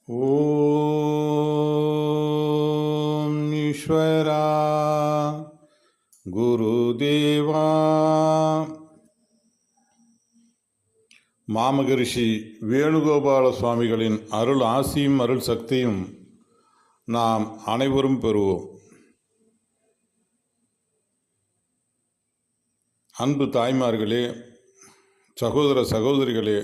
ஓம் ஈஸ்வரா குருதேவா. மாமகரிஷி வேணுகோபால சுவாமிகளின் அருள் ஆசியும் அருள் சக்தியும் நாம் அனைவரும் பெறுவோம். அன்பு தாய்மார்களே, சகோதர சகோதரிகளே,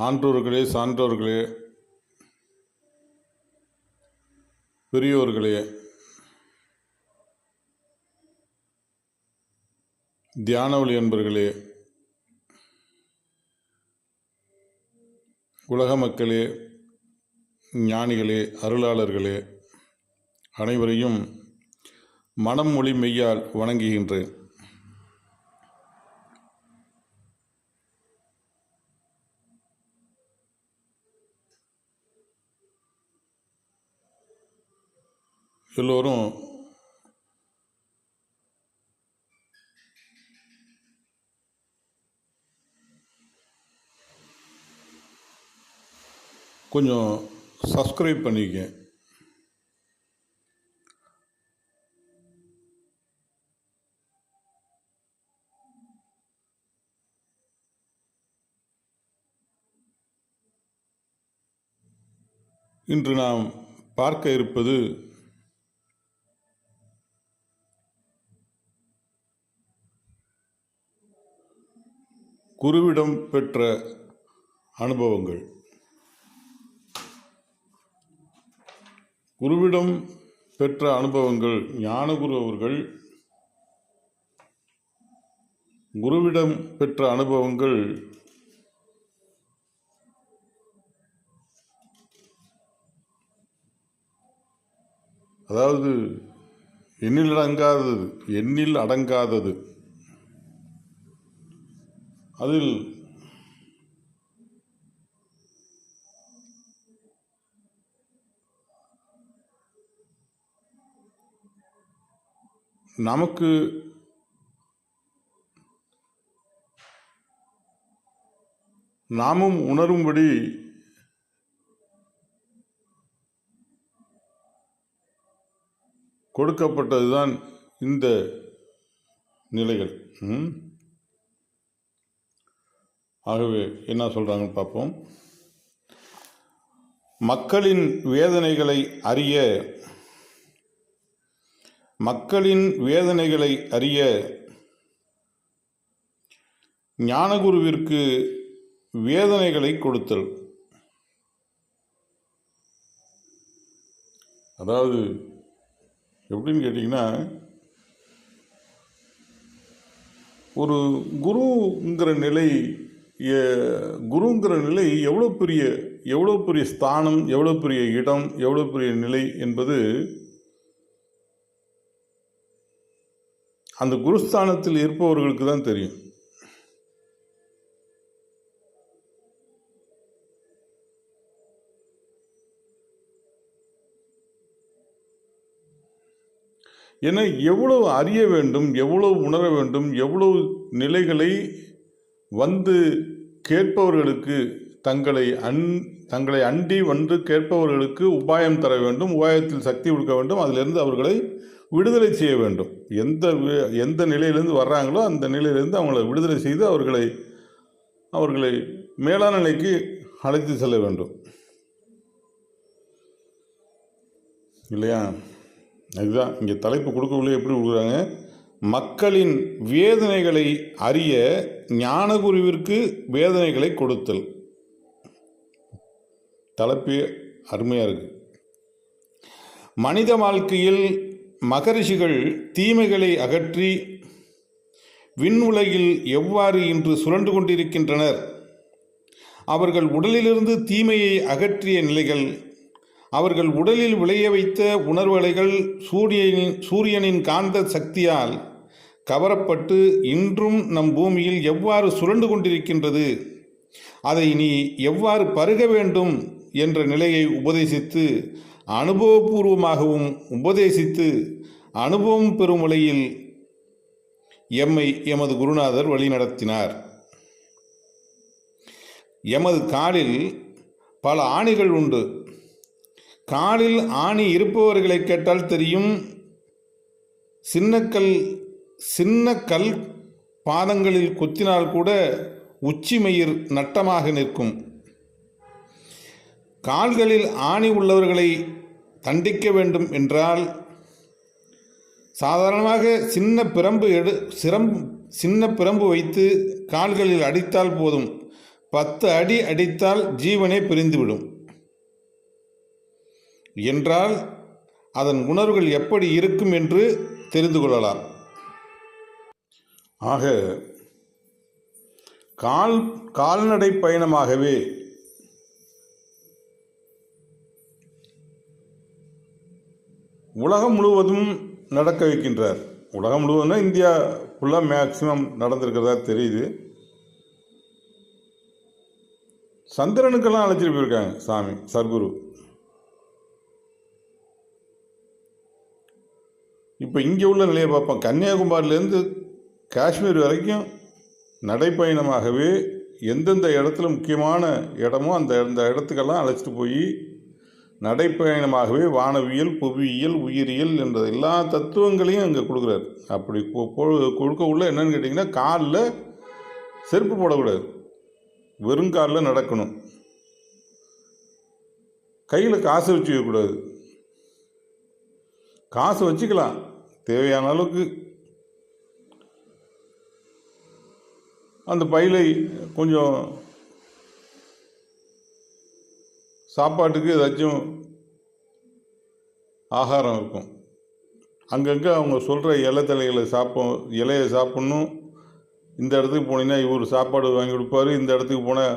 ஆன்றோர்களே, சான்றோர்களே, பெரியோர்களே, தியானவழி என்பர்களே, உலக மக்களே, ஞானிகளே, அருளாளர்களே, அனைவரையும் மனம் மொழி மெய்யால் வணங்குகின்றேன். எல்லோரும் கொஞ்சம் சப்ஸ்கிரைப் பண்ணிக்க. இன்று நாம் பார்க்க இருப்பது குருவிடம் பெற்ற அனுபவங்கள். குருவிடம் பெற்ற அனுபவங்கள். ஞானகுரு அவர்கள் குருவிடம் பெற்ற அனுபவங்கள் அதாவது எண்ணில் அடங்காதது. அதில் நமக்கு நாமும் உணரும்படி கொடுக்கப்பட்டதுதான் இந்த நிலைகள். ஆகவே என்ன சொல்றாங்கன்னு பார்ப்போம். மக்களின் வேதனைகளை அறிய ஞானகுருவிற்கு வேதனைகளை கொடுத்தல். அதாவது எப்படின்னு கேட்டிங்கன்னா, ஒரு குருங்கிற நிலை எவ்வளோ பெரிய ஸ்தானம், எவ்வளோ பெரிய இடம், எவ்வளோ பெரிய நிலை என்பது அந்த குருஸ்தானத்தில் இருப்பவர்களுக்கு தான் தெரியும். ஏன்னா எவ்வளவு அறிய வேண்டும், எவ்வளவு உணர வேண்டும், எவ்வளவு நிலைகளை வந்து கேட்பவர்களுக்கு தங்களை அண்டி வந்து கேட்பவர்களுக்கு உபாயம் தர வேண்டும், உபாயத்தில் சக்தி கொடுக்க வேண்டும், அதிலிருந்து அவர்களை விடுதலை செய்ய வேண்டும். எந்த நிலையிலிருந்து வர்றாங்களோ அந்த நிலையிலிருந்து அவங்களை விடுதலை செய்து அவர்களை மேலான நிலைக்கு அழைத்து செல்ல வேண்டும், இல்லையா? அதுதான் இங்கே தலைப்பு கொடுக்கவில்லை. எப்படி கொடுக்குறாங்க? மக்களின் வேதனைகளை அறிய ஞானகுருவிற்கு வேதனைகளை கொடுத்தல். தலைப்பு அருமையாக இருக்கு. மனித வாழ்க்கையில் மகரிஷிகள் தீமைகளை அகற்றி விண்ணுலகில் எவ்வாறு இன்று சுழன்று கொண்டிருக்கின்றனர், அவர்கள் உடலிலிருந்து தீமையை அகற்றிய நிலைகள், அவர்கள் உடலில் விளைய வைத்த உணர்வலைகள் சூரியனின் காந்த சக்தியால் கவரப்பட்டு இன்றும் நம் பூமியில் எவ்வாறு சுழண்டு கொண்டிருக்கின்றது, அதை நீ எவ்வாறு பருக வேண்டும் என்ற நிலையை உபதேசித்து அனுபவபூர்வமாகவும் உபதேசித்து அனுபவம் பெறும் வழியில் எமது குருநாதர் வழி நடத்தினார். எமது காலில் பல ஆணிகள் உண்டு. காலில் ஆணி இருப்பவர்களை கேட்டால் தெரியும். சின்ன கல் பாதங்களில் குத்தினால் கூட உச்சி மயிர் நட்டமாக நிற்கும். கால்களில் ஆணி உள்ளவர்களை தண்டிக்க வேண்டும் என்றால் சாதாரணமாக சின்ன பிரம்பு வைத்து கால்களில் அடித்தால் போதும். 10 அடி அடித்தால் ஜீவனே பிரிந்துவிடும் என்றால் அதன் உணர்வுகள் எப்படி இருக்கும் என்று தெரிந்து கொள்ளலாம். ஆக கால்நடை பயணமாகவே உலகம் முழுவதும் நடக்க வைக்கின்றார். உலகம் முழுவதும்னா இந்தியா ஃபுல்லாக மேக்சிமம் நடந்திருக்கிறதா தெரியுது. சந்திரனுக்கெல்லாம் அழைச்சிட்டு போயிருக்காங்க சாமி சர்க்குரு. இப்போ இங்கே உள்ள நிலையை பார்ப்போம். கன்னியாகுமரியிலேருந்து காஷ்மீர் வரைக்கும் நடைப்பயணமாகவே எந்தெந்த இடத்துல முக்கியமான இடமோ அந்த இடத்துக்கெல்லாம் அழைச்சிட்டு போய் நடைப்பயணமாகவே வானவியல், புவியியல், உயிரியல் என்ற எல்லா தத்துவங்களையும் அங்கே கொடுக்குறாரு. அப்படி கொடுக்க உள்ள என்னன்னு கேட்டிங்கன்னா, காலில் செருப்பு போடக்கூடாது, வெறுங்காலில் நடக்கணும், கையில் காசு வச்சுக்கக்கூடாது. காசு வச்சுக்கலாம் தேவையான அளவுக்கு. அந்த பையிலை கொஞ்சம் சாப்பாட்டுக்கு ஏதாச்சும் ஆகாரம் இருக்கும். அங்கங்கே அவங்க சொல்கிற இலையை சாப்பிட்ணும். இந்த இடத்துக்கு போனீங்கன்னா இவர் சாப்பாடு வாங்கி கொடுப்பாரு, இந்த இடத்துக்கு போனால்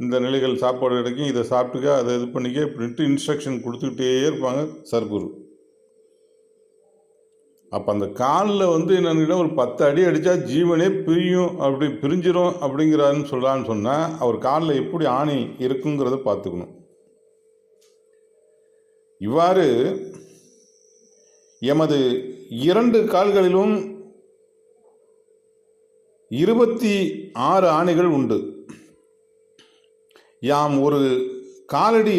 இந்த நிலைகள் சாப்பாடு கிடைக்கும், இதை சாப்பிட்டுக்க, அதை இது பண்ணிக்க இப்படின்ட்டு இன்ஸ்ட்ரக்ஷன் கொடுத்துக்கிட்டே இருப்பாங்க சர்க்குரு. அப்போ அந்த காலில் என்னென்னா ஒரு 10 அடி அடித்தா ஜீவனே பிரிஞ்சிடும் அப்படிங்கிறாருன்னு சொல்லலான்னு சொன்னால் அவர் காலில் எப்படி ஆணி இருக்குங்கிறத பார்த்துக்கணும். இவ்வாறு எமது 2 கால்களிலும் 26 ஆணிகள் உண்டு. யாம் ஒரு காலடி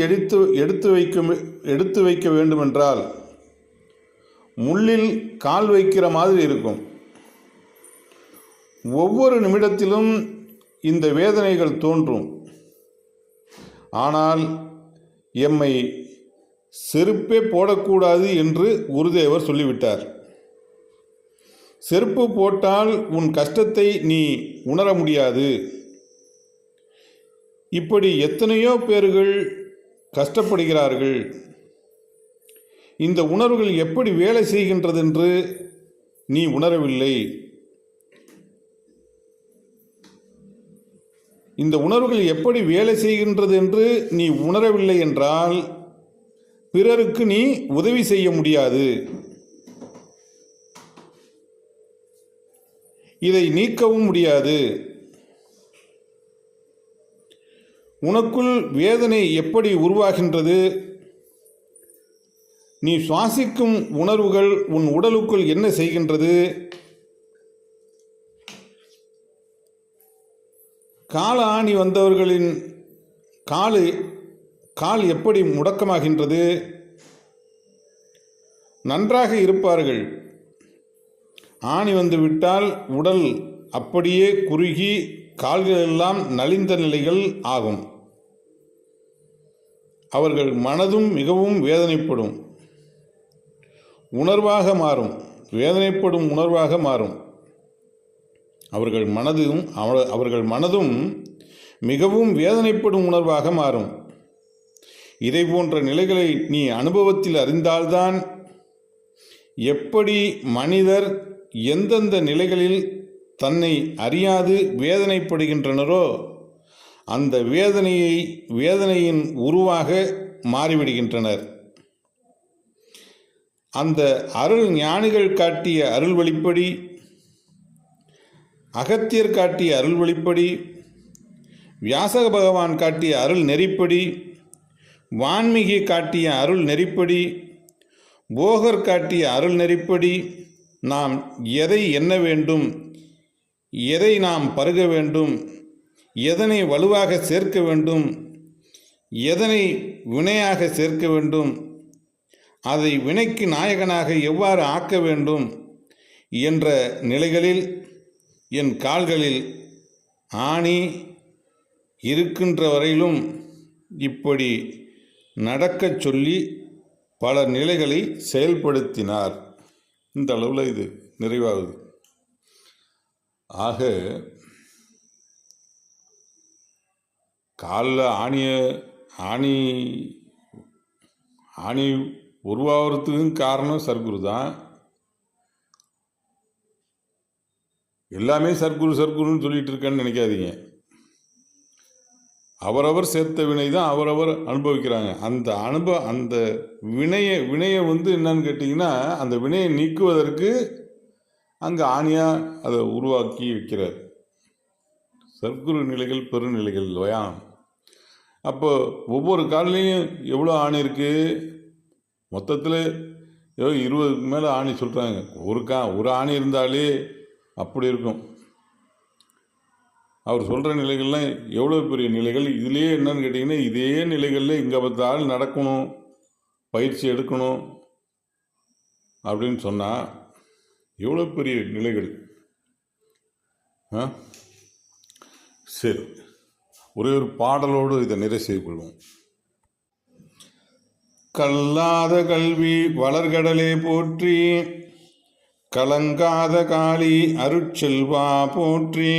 எடுத்து வைக்க வேண்டுமென்றால் முள்ளில் கால் வைக்கிற மாதிரி இருக்கும். ஒவ்வொரு நிமிடத்திலும் இந்த வேதனைகள் தோன்றும். ஆனால் எம்மை செருப்பே போடக்கூடாது என்று குருதேவர் சொல்லிவிட்டார். செருப்பு போட்டால் உன் கஷ்டத்தை நீ உணர முடியாது. இப்படி எத்தனையோ பேர்கள் கஷ்டப்படுகிறார்கள். இந்த உணர்வுகள் எப்படி வேலை செய்கின்றது என்று நீ உணரவில்லை. இந்த உணர்வுகள் எப்படி வேலை செய்கின்றது என்று நீ உணரவில்லை என்றால் பிறருக்கு நீ உதவி செய்ய முடியாது. இதை நீக்கவும் முடியாது. உனக்குள் வேதனை எப்படி உருவாகின்றது? நீ சுவாசிக்கும் உணர்வுகள் உன் உடலுக்குள் என்ன செய்கின்றது? கால ஆணி வந்தவர்களின் கால் எப்படி முடக்கமாகின்றது? நன்றாக இருப்பார்கள். ஆணி வந்துவிட்டால் உடல் அப்படியே குறுகி கால்களெல்லாம் நலிந்த நிலைகள் ஆகும். அவர்கள் மனதும் மிகவும் வேதனைப்படும் உணர்வாக மாறும். வேதனைப்படும் உணர்வாக மாறும். அவர்கள் மனதும் மிகவும் வேதனைப்படும் உணர்வாக மாறும். இதை போன்ற நிலைகளை நீ அனுபவத்தில் அறிந்தால்தான் எப்படி மனிதர் எந்தெந்த நிலைகளில் தன்னை அறியாது வேதனைப்படுகின்றனரோ அந்த வேதனையின் உருவாக மாறிவிடுகின்றனர். அந்த அருள் ஞானிகள் காட்டிய அருள் வழிப்படி, அகத்தியர் காட்டிய அருள் வழிப்படி, வியாசக பகவான் காட்டிய அருள் நெறிப்படி, வான்மீகி காட்டிய அருள் நெறிப்படி, போகர் காட்டிய அருள் நெறிப்படி நாம் எதை எண்ண வேண்டும், எதை நாம் பருக வேண்டும், எதனை வலுவாக சேர்க்க வேண்டும், எதனை வினையாக சேர்க்க வேண்டும், அதை வினைக்கு நாயகனாக எவ்வாறு ஆக்க வேண்டும் என்ற நிலைகளில் என் கால்களில் ஆணி இருக்கின்ற வரையிலும் இப்படி நடக்கச் சொல்லி பல நிலைகளை செயல்படுத்தினார். இந்த அளவில் இது நிறைவாகுது. ஆக காலில் ஆணி உருவாகிறதுக்கும் காரணம் சர்க்குரு தான். எல்லாமே சர்க்குருன்னு சொல்லிட்டு இருக்கேன்னு நினைக்காதீங்க. அவரவர் சேர்த்த வினை தான் அவரவர் அனுபவிக்கிறாங்க. அந்த வினையை என்னன்னு கேட்டிங்கன்னா, அந்த வினையை நீக்குவதற்கு அங்கே ஆணியாக அதை உருவாக்கி வைக்கிறார். சர்க்குரு நிலைகள் பெருநிலைகள் இல்லையா? அப்போ ஒவ்வொரு காலிலையும் எவ்வளோ ஆணி இருக்குது? மொத்தத்தில் 20க்கு மேலே ஆணி சொல்கிறாங்க. ஒரு ஆணி இருந்தாலே அப்படி இருக்கும். அவர் சொல்கிற நிலைகள்லாம் எவ்வளோ பெரிய நிலைகள். இதுலேயே என்னன்னு கேட்டிங்கன்னா, இதே நிலைகளில் இங்கே பார்த்தாலும் நடக்கணும், பயிற்சி எடுக்கணும் அப்படின்னு சொன்னால் எவ்வளோ பெரிய நிலைகள். சரி, ஒரே ஒரு பாடலோடு இதை நிறைவு செய்து கொள்வோம். கல்லாத கல்வி வளர்கடலே போற்றி, கலங்காத காளி அருட்செல்வா போற்றி,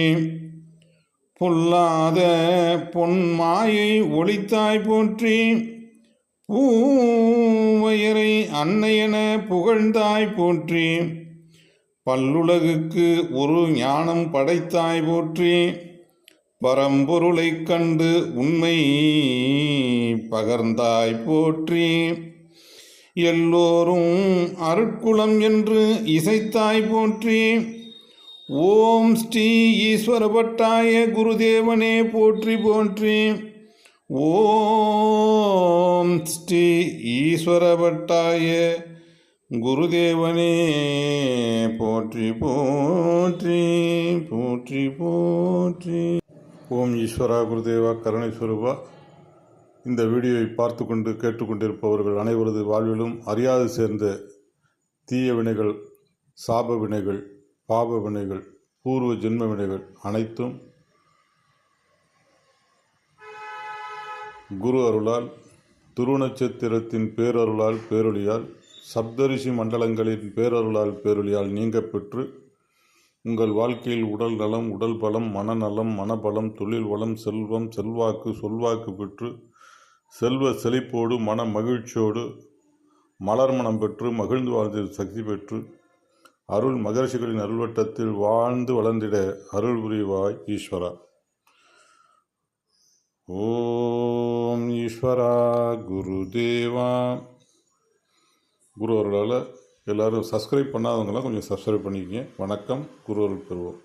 பொல்லாத பொன்மாயை ஒளித்தாய் போற்றி, பூவையரை அன்னையென புகழ்ந்தாய் போற்றி, பல்லுலகுக்கு ஒரு ஞானம் படைத்தாய் போற்றி, பரம்பொருளைக் கண்டு உண்மை பகர்ந்தாய் போற்றி, எல்லோரும் அருட்குலம் என்று இசைத்தாய் போற்றி, ஓம் ஸ்ரீ ஈஸ்வரபட்டாய குருதேவனே போற்றி போற்றி, ஓம் ஸ்ரீ ஈஸ்வரபட்டாய குருதேவனே போற்றி போற்றி போற்றி போற்றி. ஓம் ஈஸ்வரா குருதேவா கருணை ஸ்வரூபா. இந்த வீடியோவை பார்த்து கொண்டு கேட்டுக்கொண்டிருப்பவர்கள் அனைவரது வாழ்விலும் அறியாது சேர்ந்த தீய வினைகள், சாப வினைகள், பாப வினைகள், பூர்வ ஜென்ம வினைகள் அனைத்தும் குரு அருளால், துருவநட்சத்திரத்தின் பேரருளால் பேரொழியால், சப்தரிஷி மண்டலங்களின் பேரொழியால் நீங்க பெற்று உங்கள் வாழ்க்கையில் உடல் நலம், உடல் பலம், மனநலம், மனபலம், தொழில் வளம், செல்வம், செல்வாக்கு, சொல்வாக்கு பெற்று செல்வ செழிப்போடு மன மகிழ்ச்சியோடு மலர்மணம் பெற்று மகிழ்ந்து வாழ்ந்த சக்தி பெற்று அருள் மகர்ஷிகளின் அருள்வட்டத்தில் வாழ்ந்து வளர்ந்திட அருள் புரிவாய் ஈஸ்வரா. ஓம் ஈஸ்வரா குருதேவா. குரு அருளால் எல்லோரும் சப்ஸ்கிரைப் பண்ணாதவங்களாம் கொஞ்சம் சப்ஸ்கிரைப் பண்ணிக்கங்க. வணக்கம். குரு அருள் பெறுவோம்.